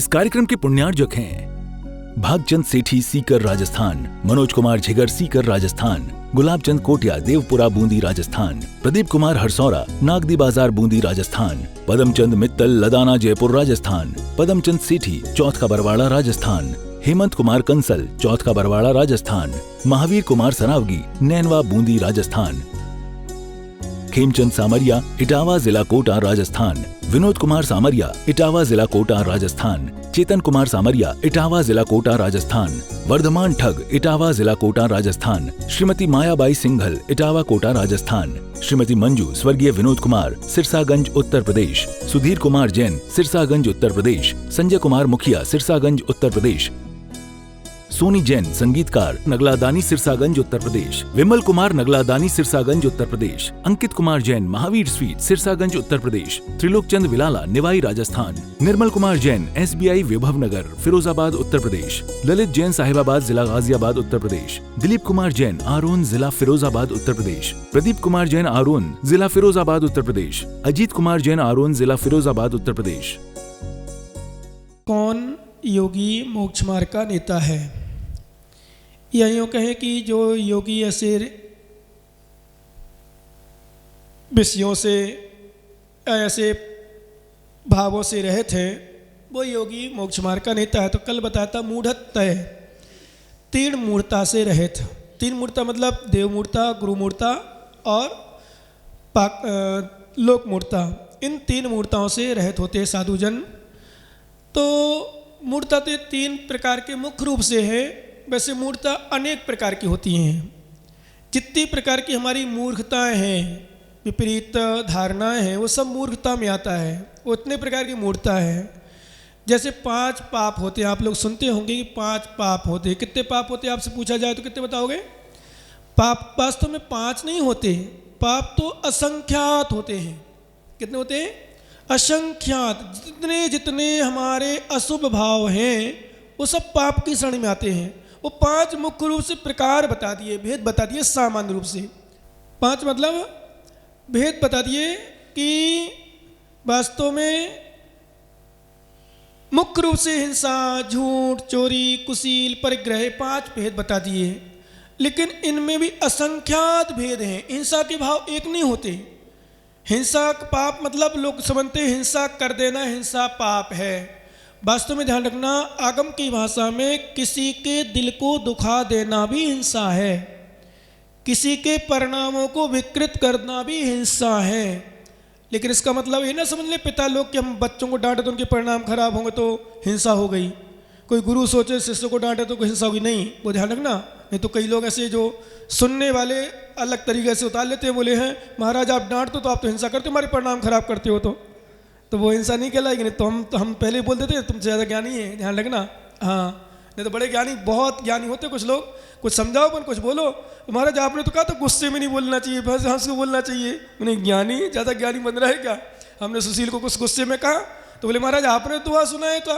इस कार्यक्रम के पुण्यार्जक हैं भागचंद सेठी सीकर राजस्थान, मनोज कुमार झिगर सीकर राजस्थान, गुलाब चंद कोटिया देवपुरा बूंदी राजस्थान, प्रदीप कुमार हरसौरा नागदी बाजार बूंदी राजस्थान, पदमचंद मित्तल लदाना जयपुर राजस्थान, पदमचंद सेठी चौथ का बरवाड़ा राजस्थान, हेमंत कुमार कंसल चौथ का बरवाड़ा राजस्थान, महावीर कुमार सरावगी नैनवा बूंदी राजस्थान, खेमचंद सामरिया इटावा जिला कोटा राजस्थान, विनोद कुमार सामरिया इटावा जिला कोटा राजस्थान, चेतन कुमार सामरिया इटावा जिला कोटा राजस्थान, वर्धमान ठग इटावा जिला कोटा राजस्थान, श्रीमती मायाबाई सिंघल इटावा कोटा राजस्थान, श्रीमती मंजू स्वर्गीय विनोद कुमार सिरसागंज उत्तर प्रदेश, सुधीर कुमार जैन सिरसागंज उत्तर प्रदेश, संजय कुमार मुखिया सिरसागंज उत्तर प्रदेश, सोनी जैन संगीतकार नगलादानी सिरसागंज उत्तर प्रदेश, विमल कुमार नगलादानी सिरसागंज उत्तर प्रदेश, अंकित कुमार जैन महावीर स्वीट सिरसागंज उत्तर प्रदेश, त्रिलोक चंद विलाला निवाई राजस्थान, निर्मल कुमार जैन SBI विभव नगर फिरोजाबाद उत्तर प्रदेश, ललित जैन साहिबाबाद जिला गाजियाबाद उत्तर प्रदेश, दिलीप कुमार जैन आरोन जिला फिरोजाबाद उत्तर प्रदेश, प्रदीप कुमार जैन आरोन जिला फिरोजाबाद उत्तर प्रदेश, अजीत कुमार जैन आरोन जिला फिरोजाबाद उत्तर प्रदेश। कौन योगी मोक्ष मार्ग का नेता है? या यूँ कहें कि जो योगी ऐसे विषयों से ऐसे भावों से रहित है, वो योगी मोक्ष मार्ग का नेता है। तो कल बताया था मूढ़तः तीन मूर्ता से रहित। तीन मूर्ता मतलब देव मूर्ता, गुरु मूर्ता और लोक मूर्ता। इन तीन मूर्ताओं से रहित होते हैं साधुजन। तो मूर्ता तो तीन प्रकार के मुख्य रूप से है, वैसे मूर्ता अनेक प्रकार की होती हैं। जितनी प्रकार की हमारी मूर्खताएं हैं, विपरीत धारणाएं हैं, वो सब मूर्खता में आता है। वो इतने प्रकार की मूर्ता है। जैसे 5 पाप होते हैं, आप लोग सुनते होंगे कि 5 पाप होते हैं। कितने पाप होते हैं आपसे पूछा जाए तो कितने बताओगे? पाप वास्तव में 5 नहीं होते, पाप तो असंख्यात होते हैं। कितने होते हैं? असंख्यात। जितने जितने हमारे अशुभ भाव हैं वो सब पाप की श्रेणी में आते हैं। वो 5 मुख्य रूप से प्रकार बता दिए, भेद बता दिए सामान्य रूप से। 5 मतलब भेद बता दिए कि वास्तव में मुख्य रूप से हिंसा, झूठ, चोरी, कुशील, परिग्रह 5 भेद बता दिए। लेकिन इनमें भी असंख्यात भेद हैं। हिंसा के भाव एक नहीं होते। हिंसा पाप मतलब लोग समझते हैं हिंसा कर देना हिंसा पाप है। वास्तव में ध्यान रखना, आगम की भाषा में किसी के दिल को दुखा देना भी हिंसा है, किसी के परिणामों को विकृत करना भी हिंसा है। लेकिन इसका मतलब ये ना समझ ले पिता लोग कि हम बच्चों को डांटे तो उनके परिणाम खराब होंगे तो हिंसा हो गई। कोई गुरु सोचे शिष्य को डांटे तो कोई हिंसा होगी, नहीं, वो ध्यान रखना। नहीं तो कई लोग ऐसे जो सुनने वाले अलग तरीके से उतार लेते हैं, बोले हैं महाराज आप डांटते तो आप तो हिंसा करते हो, हमारे परिणाम खराब करते हो, तो वो हिंसा नहीं कहलाएगी। नहीं तो हम पहले ही बोल देते हैं तुमसे ज़्यादा ज्ञानी है, ध्यान रखना। हाँ, नहीं तो बड़े ज्ञानी, बहुत ज्ञानी होते कुछ लोग, कुछ समझाओ पर कुछ बोलो। महाराज आपने तो कहा तो गुस्से में नहीं बोलना चाहिए, बस हंस को बोलना चाहिए। मैंने ज्ञानी ज़्यादा ज्ञानी बन रहा है क्या? हमने सुशील को कुछ गुस्से में कहा तो बोले महाराज आपने दुआ सुनाया था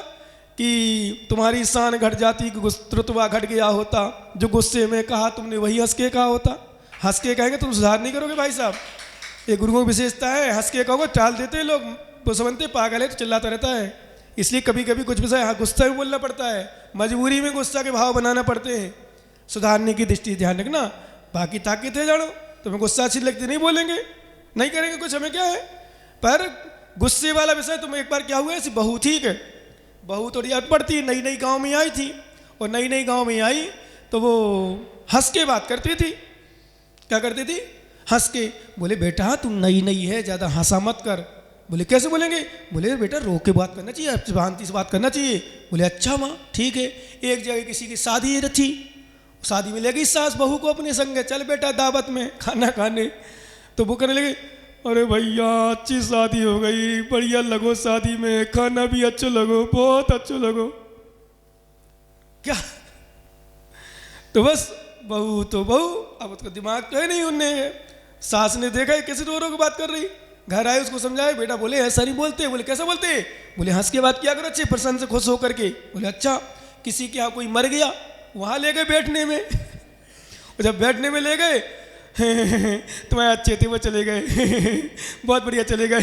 कि तुम्हारी शान घट जाती कि रुतबा घट गया होता, जो गुस्से में कहा तुमने वही हंस के कहा होता। हंस के कहेंगे तुम सुधार नहीं करोगे भाई साहब। ये गुरुओं की विशेषता है, हंस के कहोगे टाल देते हैं लोग, वो समझते पागल है तो चिल्लाता रहता है। इसलिए कभी कभी कुछ विषय गुस्सा में बोलना पड़ता है, मजबूरी में गुस्सा के भाव बनाना पड़ते हैं, सुधारने की दृष्टि ध्यान रखना। बाकी ताकत है जानो, तुम्हें गुस्सा अच्छी लगती नहीं बोलेंगे, नहीं करेंगे कुछ, हमें क्या है। पर गुस्से वाला विषय तुम एक बार क्या हुआ, ऐसी बहू थी कि बहू थोड़ी अटपट थी, नई नई गाँव में आई थी, और नई नई गाँव में आई तो वो हंस के बात करती थी। क्या करती थी? हंस के। बोले बेटा तुम नई नई है, ज़्यादा हंसा मत कर। बोले कैसे बोलेंगे? बोले बेटा रो के बात करना चाहिए, शांति से बात करना चाहिए। बोले अच्छा माँ ठीक है। एक जगह किसी की शादी थी, शादी में ले गई सास बहू को अपने संग, चल बेटा दावत में खाना खाने। तो वो कहने लगे अरे भैया अच्छी शादी हो गई, बढ़िया लगो शादी में, खाना भी अच्छा लगो, बहुत अच्छा लगो। क्या? तो बस बहू तो बहू, अब उसका दिमाग तो है नहीं। उनने सास ने देखा कैसे रो रो के बात कर रही, घर आए उसको समझाए, बेटा बोले ऐसा नहीं बोलते। बोले कैसा बोलते? बोले हंस के बात किया करो अच्छे प्रसन्न से खुश होकर के। बोले अच्छा। किसी के यहाँ कोई मर गया, वहाँ ले गए बैठने में, और जब बैठने में ले गए तुम्हारे अच्छे थे वो चले गए बहुत बढ़िया चले गए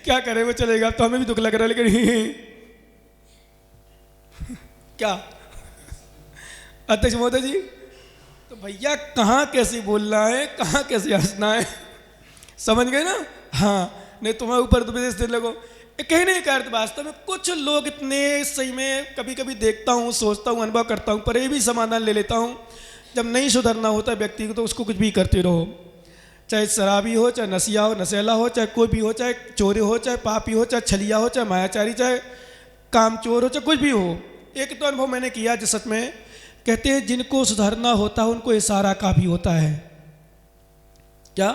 क्या करें वो चले गए, तो हमें भी दुख लग रहा है। लेकिन क्या अध्यक्ष महोदय जी, तो भैया कहाँ कैसे बोलना है, कहाँ कैसे हंसना है, समझ गए ना। हाँ, नहीं तुम्हारे ऊपर तो विदेश देने लगो। कहने का अर्थ वास्तव में कुछ लोग इतने सही में कभी कभी देखता हूँ, सोचता हूँ, अनुभव करता हूँ, पर ये भी समाधान ले लेता हूँ। जब नहीं सुधरना होता व्यक्ति को तो उसको कुछ भी करते रहो, चाहे शराबी हो, चाहे नशिया हो, नशेला हो, चाहे कोई भी हो, चाहे चोरी हो, चाहे पापी हो, चाहे छलिया हो, चाहे मायाचारी, चाहे कामचोर हो, चाहे कुछ भी हो। एक तो अनुभव मैंने किया जो सच में कहते हैं जिनको सुधरना होता है उनको इशारा काफ़ी होता है। क्या?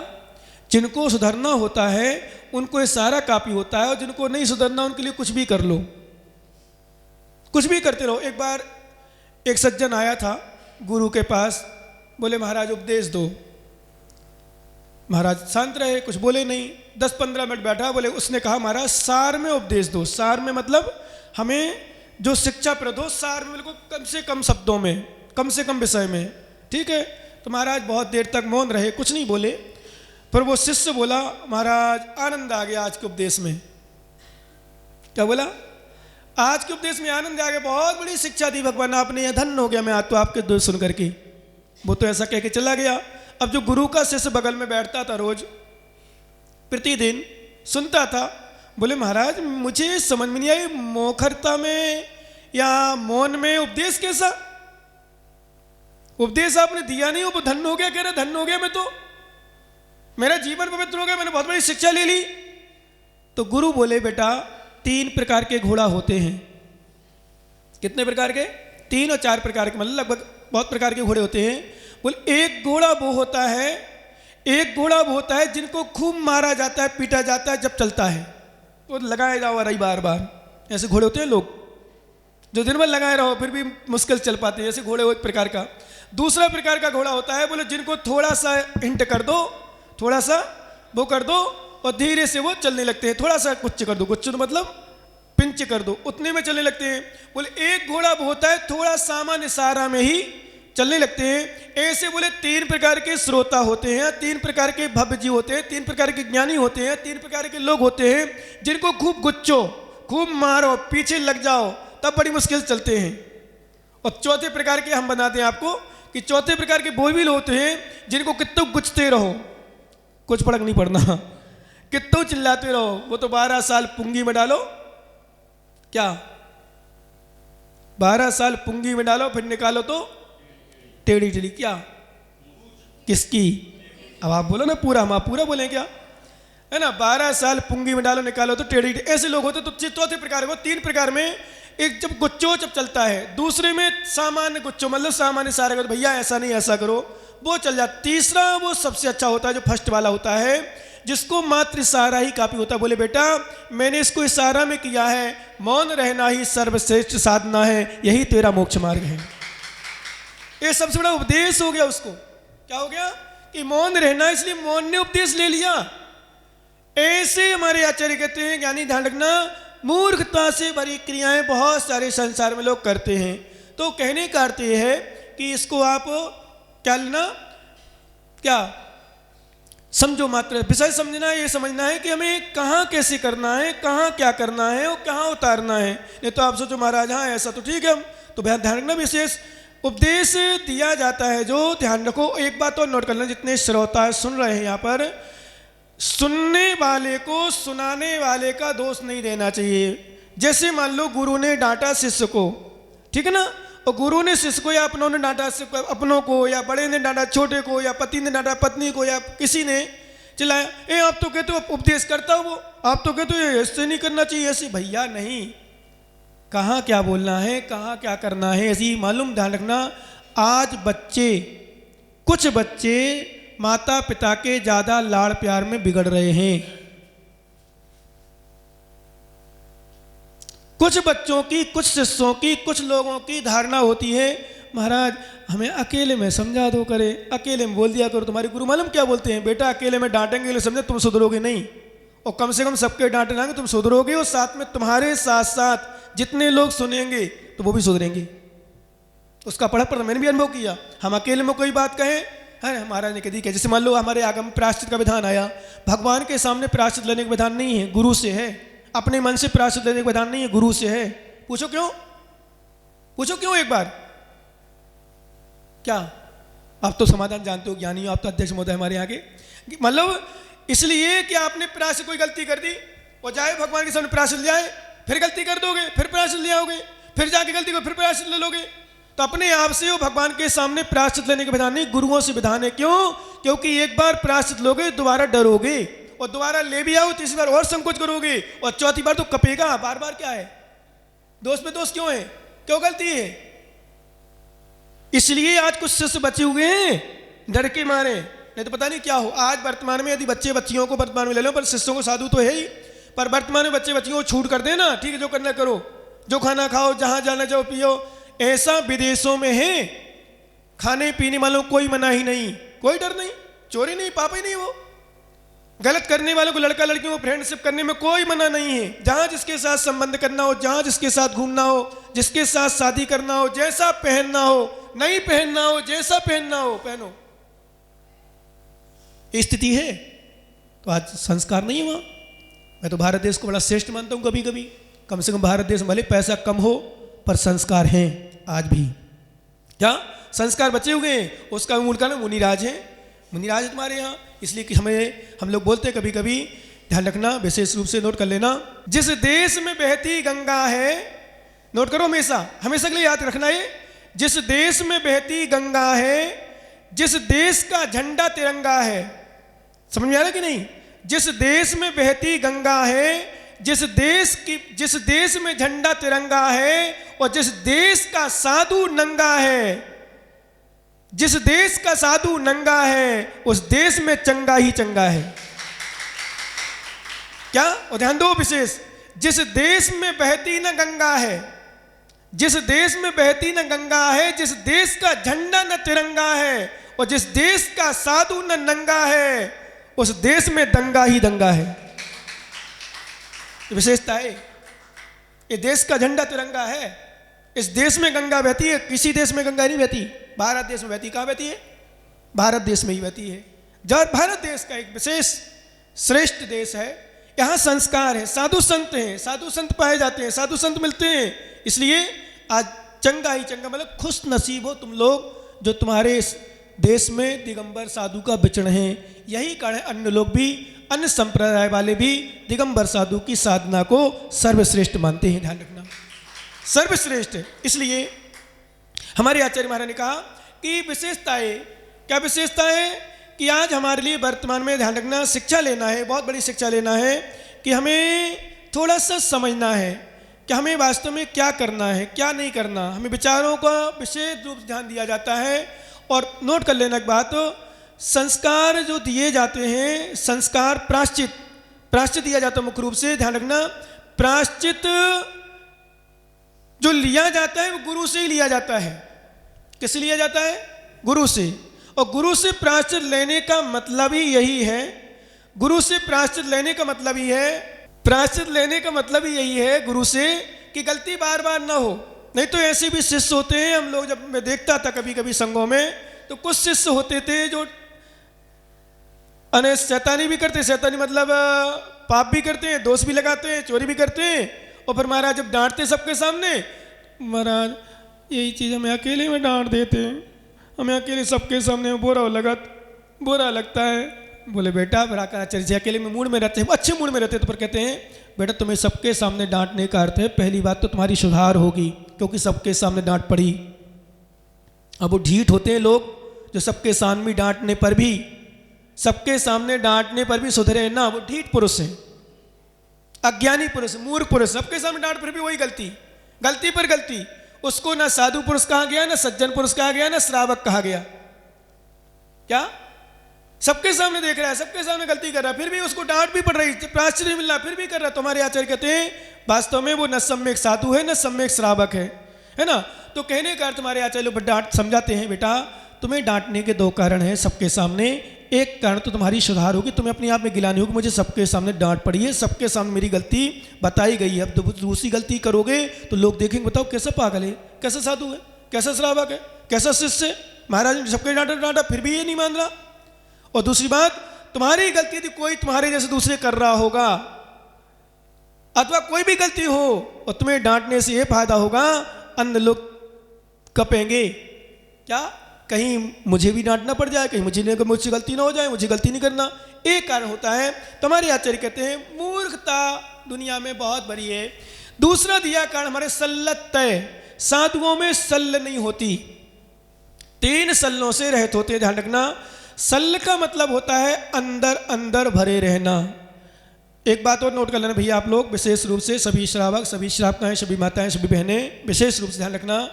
जिनको सुधरना होता है उनको इशारा काफ़ी होता है, और जिनको नहीं सुधरना उनके लिए कुछ भी कर लो, कुछ भी करते रहो। एक बार एक सज्जन आया था गुरु के पास, बोले महाराज उपदेश दो। महाराज शांत रहे, कुछ बोले नहीं। 10-15 मिनट बैठा, बोले उसने कहा महाराज सार में उपदेश दो। सार में मतलब हमें जो शिक्षा प्रद हो, सार में बिल्कुल कम से कम शब्दों में, कम से कम विषय में। ठीक है, तो महाराज बहुत देर तक मौन रहे, कुछ नहीं बोले। पर वो शिष्य बोला महाराज आनंद आ गया आज के उपदेश में। क्या बोला? आज के उपदेश में आनंद आ गया, बहुत बड़ी शिक्षा दी भगवान आपने, यह धन्य हो गया मैं आज तो आपके दोष सुन करके। वो तो ऐसा कह के चला गया। अब जो गुरु का शिष्य बगल में बैठता था रोज, प्रतिदिन सुनता था, बोले महाराज मुझे समझ में नहीं आई, मोखरता में या मौन में उपदेश कैसा? उपदेश आपने दिया नहीं, वो धन्य हो गया, कह रहे धन्य हो गया मैं तो, मेरा जीवन पवित्र हो गया, मैंने बहुत बड़ी शिक्षा ले ली। तो गुरु बोले बेटा 3 प्रकार के घोड़ा होते हैं। कितने प्रकार के? 3 और 4 प्रकार के, मतलब लगभग बहुत प्रकार के घोड़े होते हैं। बोले एक घोड़ा वो होता है, एक घोड़ा वो होता है जिनको खूब मारा जाता है, पीटा जाता है, जब चलता है तो लगाए जाओ रही बार बार। ऐसे घोड़े होते हैं लोग जो दिन भर लगाए रहो फिर भी मुश्किल चल पाते हैं, ऐसे घोड़े एक प्रकार का। दूसरा प्रकार का घोड़ा होता है, बोले जिनको थोड़ा सा हिंट कर दो, थोड़ा सा वो कर दो और धीरे से वो चलने लगते हैं। थोड़ा सा कुछ कर दो, कुछ मतलब पिंच कर दो, उतने में चलने लगते हैं। बोले एक घोड़ा वो होता है थोड़ा सामान्य इशारा में ही चलने लगते हैं। ऐसे बोले 3 प्रकार के श्रोता होते हैं, 3 प्रकार के भव्य जी होते हैं, 3 प्रकार के ज्ञानी होते हैं, 3 प्रकार के लोग होते हैं जिनको खूब गुच्चो, खूब मारो, पीछे लग जाओ तब बड़ी मुश्किल चलते हैं। और चौथे प्रकार के हम बताते हैं आपको कि चौथे प्रकार के वो भी लोग होते हैं जिनको कितने गुचते रहो कुछ फर्क नहीं पड़ना, कितने चिल्लाते रहो, वो तो 12 साल पुंगी में डालो। क्या? 12 साल पुंगी में डालो फिर निकालो तो टेढ़ी टेढ़ी। क्या? किसकी? अब आप बोलो ना पूरा, हम आप पूरा बोलें क्या, है ना। 12 साल पुंगी में डालो निकालो तो टेढ़ी टेढ़ी, ऐसे लोग होते। तो चौथे प्रकार को 3 प्रकार में, एक जब गुच्चो जब चलता है, दूसरे में सामान्य गुच्चो मतलब सामान्य सारा करो, भैया ऐसा नहीं ऐसा करो, वो चल जाता। तीसरा वो सबसे अच्छा होता है जो फर्स्ट वाला होता है, जिसको मात्र इशारा ही काफी होता है। बोले बेटा मैंने इसको इशारा में किया है, मौन रहना ही सर्वश्रेष्ठ साधना है, यही तेरा मोक्ष मार्ग है। ये सबसे बड़ा उपदेश हो गया उसको। क्या हो गया? कि मौन रहना, इसलिए मौन ने उपदेश ले लिया। ऐसे हमारे आचार्य कहते हैं ज्ञानी ध्यान रखना, मूर्खता से भरी क्रियाएं बहुत सारे संसार में लोग करते हैं। तो कहने का अर्थ यह है कि इसको आप क्या लेना, क्या समझो, मात्र विषय समझना है, ये समझना है कि हमें कहाँ कैसे करना है, कहाँ क्या करना है और कहाँ उतारना है। नहीं तो आप सोचो महाराज हाँ ऐसा तो ठीक है, तो ध्यान रखना विशेष उपदेश दिया जाता है जो, ध्यान रखो। एक बात और नोट करना, जितने श्रोता सुन रहे हैं यहाँ पर, सुनने वाले को सुनाने वाले का दोष नहीं देना चाहिए। जैसे मान लो गुरु ने डांटा शिष्य को, ठीक है ना, और गुरु ने शिष्य को या अपनों ने डांटा अपनों को, या बड़े ने डांटा छोटे को, या पति ने डांटा पत्नी को, या किसी ने चिल्लाया ए आप तो कहते हो उपदेश करता हो वो, आप तो कहते हो ऐसे नहीं करना चाहिए, ऐसे। भैया नहीं, कहाँ क्या बोलना है, कहाँ क्या करना है, ऐसी मालूम। ध्यान रखना, आज बच्चे, कुछ बच्चे माता पिता के ज्यादा लाड़ प्यार में बिगड़ रहे हैं। कुछ बच्चों की, कुछ शिष्यों की, कुछ लोगों की धारणा होती है महाराज हमें अकेले में समझा दो करे, अकेले में बोल दिया करो। तुम्हारे गुरु मालूम क्या बोलते हैं, बेटा अकेले में डांटेंगे ले समझे तुम सुधरोगे नहीं, और कम से कम सबके डांटे लाएंगे तुम सुधरोगे, और साथ में तुम्हारे साथ साथ जितने लोग सुनेंगे तो वो भी सुधरेंगे। उसका पढ़ा पर मैंने भी अनुभव किया। हम अकेले में कोई बात कहें, है महाराज ने कह दी, जैसे मान लो हमारे आगम प्रायश्चित का विधान आया, भगवान के सामने प्रायश्चित लेने का विधान नहीं है, गुरु से है। अपने मन से प्रायश्चित लेने का विधान नहीं है, गुरु से है। पूछो क्यों? पूछो क्यों एक बार। क्या आप तो समाधान जानते हो, ज्ञानी हो, आप तो अध्यक्ष महोदय हमारे यहाँ के। मतलब इसलिए कि आपने प्रायश्चित कोई गलती कर दी और जाए भगवान के सामने प्रायश्चित ले आए, फिर गलती कर दोगे, फिर प्रायश्चित ले आओगे, फिर जाके गलती को फिर प्रायश्चित ले लोगे। तो अपने आप से वो भगवान के सामने प्रायश्चित लेने के विधान नहीं, गुरुओं से विधान है। क्यों? क्योंकि एक बार प्रायश्चित लोगे दोबारा डरोगे, और दोबारा ले भी आओ तीसरी बार और संकोच करोगे, और चौथी बार तो कपेगा। बार बार क्या है, दोष पे दोष क्यों है, क्यों गलती है? इसलिए आज कुछ शिष्य बचे हुए हैं डर के मारे, नहीं तो पता नहीं क्या हो। आज वर्तमान में यदि बच्चे बच्चियों को वर्तमान में ले लो, पर शिष्यों को साधु तो है ही, पर वर्तमान में बच्चे बच्चियों को छूट कर देना, ठीक है, जो करना करो, जो खाना खाओ, जहां जाना जाओ पियो। ऐसा विदेशों में है, खाने पीने वालों को कोई मना ही नहीं, कोई डर नहीं, चोरी नहीं, पाप ही नहीं। वो गलत करने वालों को, लड़का लड़कियों को फ्रेंडशिप करने में कोई मना नहीं है। जहां जिसके साथ संबंध करना हो, जहां जिसके साथ घूमना हो, जिसके साथ शादी करना हो, जैसा पहनना हो, नहीं पहनना हो, जैसा पहनना हो पहनो। स्थिति है तो आज संस्कार नहीं है वहां। मैं तो भारत देश को बड़ा श्रेष्ठ मानता हूं। कभी कभी कम से कम भारत देश में भले पैसा कम हो पर संस्कार हैं आज भी। क्या संस्कार बचे हुए हैं? उसका मूल कारण मुनिराज है। मुनिराज है तुम्हारे यहाँ, इसलिए कि हम लोग बोलते हैं कभी कभी, ध्यान रखना, विशेष रूप से नोट कर लेना। जिस देश में बहती गंगा है, नोट करो हमेशा, हमेशा के लिए याद रखना है। जिस देश में बहती गंगा है, जिस देश का झंडा तिरंगा है, समझ में आ रहा कि नहीं? जिस देश में बहती गंगा है, जिस देश में झंडा तिरंगा है, और जिस देश का साधु नंगा है, जिस देश का साधु नंगा है, उस देश में चंगा ही चंगा है। क्या? और ध्यान दो विशेष, जिस देश में बहती न गंगा है, जिस देश में बहती न गंगा है, जिस देश का झंडा न तिरंगा है, और जिस देश का साधु न नंगा है, उस देश में दंगा ही दंगा है। विशेषता है, ये देश का झंडा तिरंगा है, इस देश में गंगा बहती है, किसी देश में गंगा नहीं बहती, भारत देश में बहती। कहाँ बहती है? भारत देश में ही बहती है। जब भारत देश का एक विशेष श्रेष्ठ देश है, यहाँ संस्कार है, साधु संत हैं, साधु संत पाए जाते हैं, साधु संत मिलते हैं। इसलिए आज चंगा ही चंगा, मतलब खुश नसीब हो तुम लोग जो तुम्हारे इस देश में दिगंबर साधु का विचरण है। यही कारण है अन्य लोग भी, अन्य संप्रदाय वाले भी दिगंबर साधु की साधना को सर्वश्रेष्ठ मानते हैं। ध्यान रखना, सर्वश्रेष्ठ है। इसलिए हमारे आचार्य महाराज ने कहा कि विशेषता है। क्या विशेषता है? कि आज हमारे लिए वर्तमान में ध्यान रखना, शिक्षा लेना है, बहुत बड़ी शिक्षा लेना है, कि हमें थोड़ा सा समझना है कि हमें वास्तव में क्या करना है, क्या नहीं करना। हमें विचारों का विशेष रूप से ध्यान दिया जाता है। और नोट कर लेना एक बात, संस्कार जो दिए जाते हैं, संस्कार प्रायश्चित दिया जाता है मुख्य रूप से। ध्यान रखना, प्रायश्चित जो लिया जाता है वो गुरु से ही लिया जाता है। किससे लिया जाता है? गुरु से। और गुरु से प्रायश्चित लेने का मतलब ही यही है, गुरु से प्रायश्चित लेने का मतलब ही है, प्रायश्चित लेने का मतलब ही यही है गुरु से, कि गलती बार बार ना हो। नहीं तो ऐसे भी शिष्य होते हैं, हम लोग जब मैं देखता था कभी कभी संघों में, तो कुछ शिष्य होते थे जो शैतानी भी करते, शैतानी मतलब पाप भी करते हैं, दोष भी लगाते हैं, चोरी भी करते हैं। और फिर महाराज जब डांटते सबके सामने, महाराज यही चीज़ हमें अकेले में डांट देते हैं, हमें अकेले सबके सामने बुरा लगता है। बोले बेटा फिर आचार्य अकेले में मूड में रहते हैं, अच्छे मूड में रहते हैं, तो फिर कहते हैं बेटा तुम्हें सबके सामने डांटने का अर्थ है पहली बात तो तुम्हारी सुधार होगी, क्योंकि सबके सामने डांट पड़ी। अब वो ढीठ होते हैं लोग जो सबके सामने डांटने पर भी सुधरे ना, वो ढीठ पुरुष है, अज्ञानी पुरुष, मूर्ख पुरुष। सबके सामने डांट पर भी वही गलती पर गलती। उसको ना साधु पुरुष कहा गया, ना सज्जन पुरुष कहा गया, ना श्रावक कहा गया। क्या? सबके सामने देख रहा है, सबके सामने गलती कर रहा है, फिर भी उसको डांट भी पड़ रही, प्रायश्चित नहीं मिल रहा, फिर भी कर रहा। तुम्हारे आचार्य कहते हैं वास्तव में वो न सम्यक साधु है, न सम्यक श्रावक है ना। तो कहने का अर्थ तुम्हारे आचार्य लोग डांट समझाते हैं, बेटा तुम्हें डांटने के दो कारण हैं सबके सामने। एक कारण तो तुम्हारी सुधार होगी, तुम्हें अपने आप में गिलानी होगी, मुझे सबके सामने डांट पड़ी है, सबके सामने मेरी गलती बताई गई है। अब तो दूसरी गलती करोगे तो लोग देखेंगे बताओ कैसा पागल है, कैसा साधु है, कैसा श्रावक है, कैसा शिष्य है। महाराज ने सबके डांटा फिर भी ये नहीं मान रहा। और दूसरी बात, तुम्हारी गलती थी, कोई तुम्हारे जैसे दूसरे कर रहा होगा, अथवा कोई भी गलती हो और तुम्हें डांटने से ये फायदा होगा अन्य लोग कपेंगे, क्या कहीं मुझे भी डांटना पड़ जाए, कहीं मुझसे गलती ना हो जाए, मुझे गलती नहीं करना, एक कारण होता है। तो हमारे आचार्य कहते हैं मूर्खता दुनिया में बहुत बड़ी है। दूसरा दिया कारण हमारे सल्लत तय, साधुओं में सल्ल नहीं होती, 3 सल्लों से रहित होते हैं। ध्यान रखना, सल्ल का मतलब होता है अंदर अंदर भरे रहना। एक बात और नोट कर लेना भैया आप लोग, विशेष रूप से सभी श्रावक, सभी श्रावकाएं, सभी माताएं, सभी बहनें, विशेष रूप से ध्यान रखना,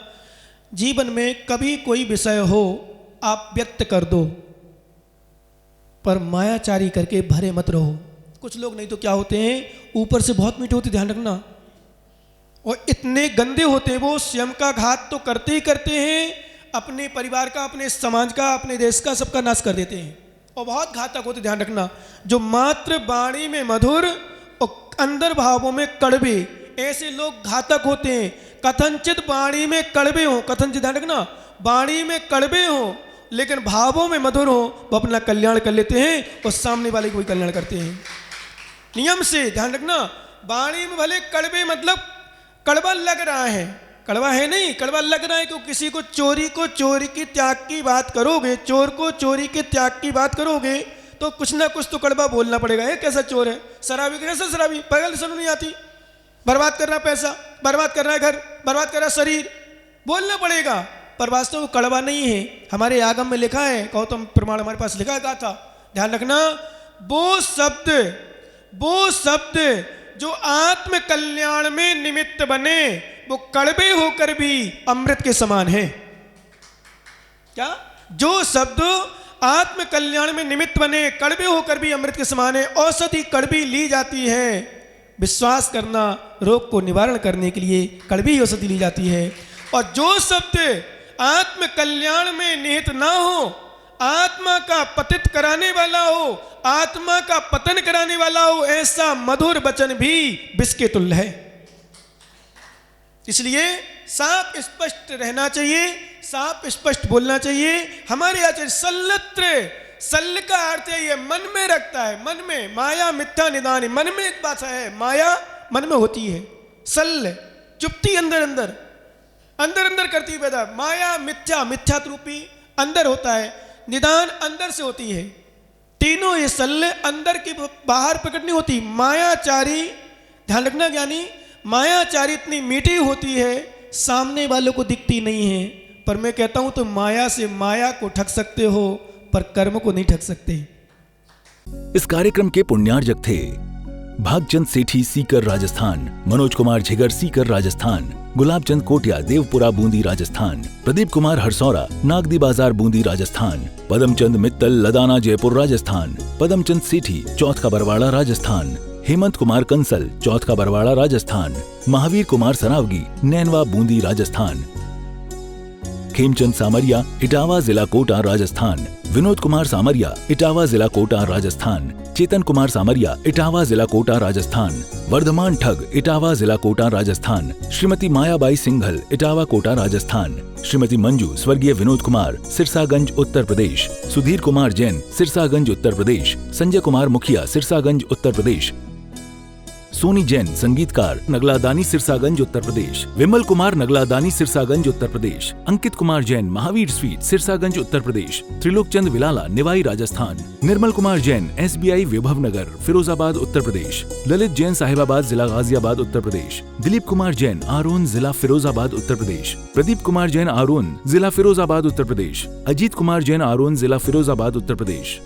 जीवन में कभी कोई विषय हो आप व्यक्त कर दो, पर मायाचारी करके भरे मत रहो। कुछ लोग नहीं तो क्या होते हैं, ऊपर से बहुत मीठे होते, ध्यान रखना, और इतने गंदे होते हैं वो स्वयं का घात तो करते ही करते हैं, अपने परिवार का, अपने समाज का, अपने देश का, सबका नाश कर देते हैं, और बहुत घातक होते। ध्यान रखना, जो मात्र वाणी में मधुर और अंदर भावों में कड़वे, ऐसे लोग घातक होते हैं। कथनचित वाणी में कड़वे हो, कथनचित, ध्यान रखना, वाणी में कड़वे हो लेकिन भावों में मधुर हो, वो अपना कल्याण कर लेते हैं और सामने वाले को भी कल्याण करते हैं। नियम से ध्यान रखना, वाणी में भले कड़वे मतलब कड़वा लग रहा है, कड़वा है नहीं, कड़वा लग रहा है, क्यों किसी को चोरी की त्याग की बात करोगे, चोर को चोरी के त्याग की बात करोगे तो कुछ ना कुछ तो कड़वा बोलना पड़ेगा। है कैसा चोर है, शराबी कैसा शराबी, पगल सुन नहीं आती, बर्बाद कर रहा पैसा, बर्बाद कर रहा है घर, बर्बाद कर रहा शरीर, बोलना पड़ेगा, पर वास्तव में कड़वा नहीं है। हमारे आगम में लिखा है, गौतम प्रमाण हमारे पास लिखा है था, ध्यान रखना, वो शब्द जो आत्म कल्याण में निमित्त बने वो कड़वे होकर भी अमृत के समान है। क्या, जो शब्द आत्म कल्याण में निमित्त बने, कड़वे होकर भी अमृत के समान है। औषधि कड़वी ली जाती है, विश्वास करना, रोग को निवारण करने के लिए कड़वी औषधि ली जाती है। और जो शब्द आत्म कल्याण में निहित ना हो, आत्मा का पतित कराने वाला हो, आत्मा का पतन कराने वाला हो, ऐसा मधुर वचन भी विष के तुल्य है। इसलिए साफ स्पष्ट रहना चाहिए, साफ स्पष्ट बोलना चाहिए। हमारे आचार्य सल्लत्र, सल्ल का अर्थ है ये मन में रखता है, मन में, माया मिथ्या निदान, मन में एक बात है, माया मन में होती है, सल्ल चुप्ती अंदर अंदर अंदर अंदर करती पैदा, माया मिथ्या, मिथ्या रूपी अंदर होता है, निदान अंदर से होती है। तीनों ये सल्ल अंदर की बाहर प्रकट नहीं होती। मायाचारी, ध्यान रखना ज्ञानी, मायाचारी इतनी मीठी होती है सामने वालों को दिखती नहीं है, पर मैं कहता हूं तो माया से माया को ठग सकते हो पर कर्म को नहीं ठग सकते। इस कार्यक्रम के पुण्यार्जक थे भागचंद सेठी सीकर राजस्थान, मनोज कुमार झिगर सीकर राजस्थान, गुलाबचंद कोटिया देवपुरा बूंदी राजस्थान, प्रदीप कुमार हरसौरा नागदी बाजार बूंदी राजस्थान, पदमचंद मित्तल लदाना जयपुर राजस्थान, पदमचंद सेठी चौथ का बरवाड़ा राजस्थान, हेमंत कुमार कंसल चौथ का बरवाड़ा राजस्थान, महावीर कुमार सरावगी नैनवा बूंदी राजस्थान, खेमचंद सामरिया इटावा जिला कोटा राजस्थान, विनोद कुमार सामरिया इटावा जिला कोटा राजस्थान, चेतन कुमार सामरिया इटावा जिला कोटा राजस्थान, वर्धमान ठग इटावा जिला कोटा राजस्थान, श्रीमती मायाबाई सिंघल इटावा कोटा राजस्थान, श्रीमती मंजू स्वर्गीय विनोद कुमार सिरसागंज उत्तर प्रदेश, सुधीर कुमार जैन सिरसागंज उत्तर प्रदेश, संजय कुमार मुखिया सिरसागंज उत्तर प्रदेश, सोनी जैन संगीतकार नगलादानी सिरसागंज उत्तर प्रदेश, विमल कुमार नगलादानी सिरसागंज उत्तर प्रदेश, अंकित कुमार जैन महावीर स्वीट सिरसागंज उत्तर प्रदेश, त्रिलोक चंद विलाला निवाई राजस्थान, निर्मल कुमार जैन SBI विभव नगर फिरोजाबाद उत्तर प्रदेश, ललित जैन साहिबाबाद जिला गाजियाबाद उत्तर प्रदेश, दिलीप कुमार जैन आरोन जिला फिरोजाबाद उत्तर प्रदेश, प्रदीप कुमार जैन आरोन जिला फिरोजाबाद उत्तर प्रदेश, अजीत कुमार जैन आरोन जिला फिरोजाबाद उत्तर प्रदेश।